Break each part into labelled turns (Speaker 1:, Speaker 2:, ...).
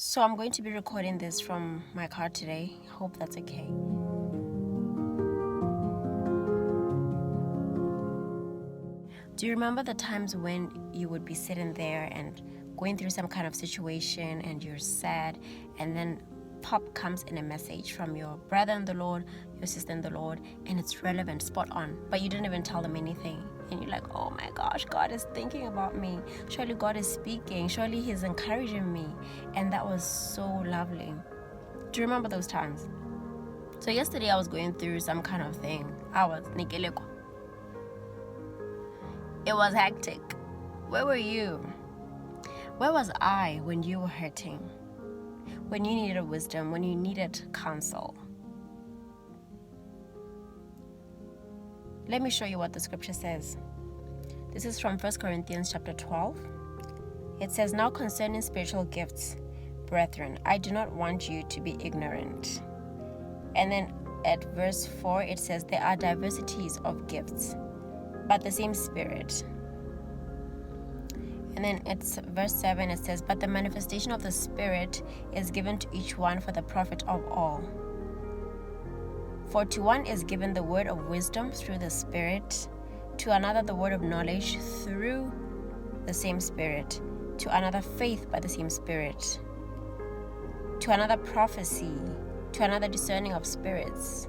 Speaker 1: So I'm going to be recording this from my car today. Hope that's okay. Do you remember the times when you would be sitting there and going through some kind of situation and you're sad, and then pop comes in a message from your brother in the Lord, your sister in the Lord, and it's relevant, spot on, but you didn't even tell them anything, and you're like, oh my gosh, God is thinking about me, surely God is speaking, surely He's encouraging me, and that was so lovely. Do you remember those times? So yesterday I was going through some kind of thing. I was nikeleko. It was hectic. Where were you? Where was I when you were hurting? When you needed wisdom, when you needed counsel? Let me show you what the scripture says. This is from 1 Corinthians chapter 12. It says, now concerning spiritual gifts, brethren, I do not want you to be ignorant. And then at verse 4, it says, there are diversities of gifts, but the same Spirit. And then it's verse 7, it says, but the manifestation of the Spirit is given to each one for the profit of all. For to one is given the word of wisdom through the Spirit, to another the word of knowledge through the same Spirit, to another faith by the same Spirit, to another prophecy, to another discerning of spirits.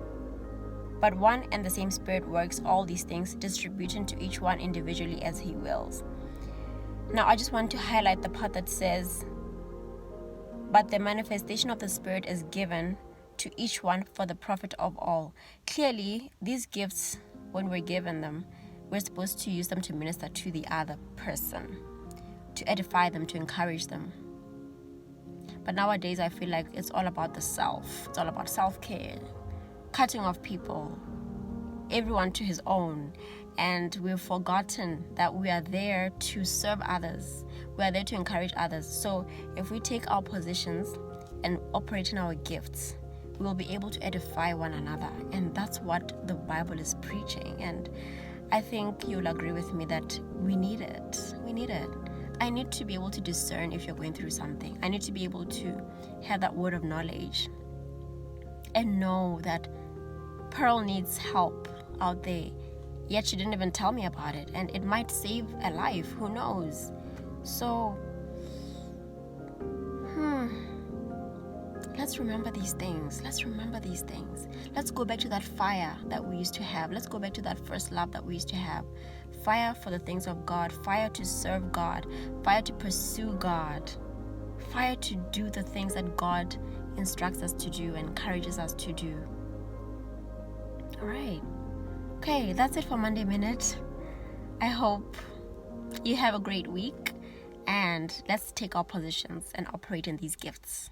Speaker 1: But one and the same Spirit works all these things, distributing to each one individually as He wills. Now, I just want to highlight the part that says, but the manifestation of the Spirit is given to each one for the profit of all. Clearly, these gifts, when we're given them, we're supposed to use them to minister to the other person, to edify them, to encourage them. But nowadays, I feel like it's all about the self. It's all about self-care, cutting off people, everyone to his own. And we've forgotten that we are there to serve others. We are there to encourage others. So if we take our positions and operate in our gifts, we will be able to edify one another. And that's what the Bible is preaching. And I think you'll agree with me that we need it. We need it. I need to be able to discern if you're going through something. I need to be able to have that word of knowledge and know that Pearl needs help out there. Yet she didn't even tell me about it, and it might save a life, who knows? So, let's remember these things. Let's remember these things. Let's go back to that fire that we used to have. Let's go back to that first love that we used to have. Fire for the things of God, fire to serve God, fire to pursue God, fire to do the things that God instructs us to do, encourages us to do. All right. Okay, that's it for Monday Minute. I hope you have a great week, and let's take our positions and operate in these gifts.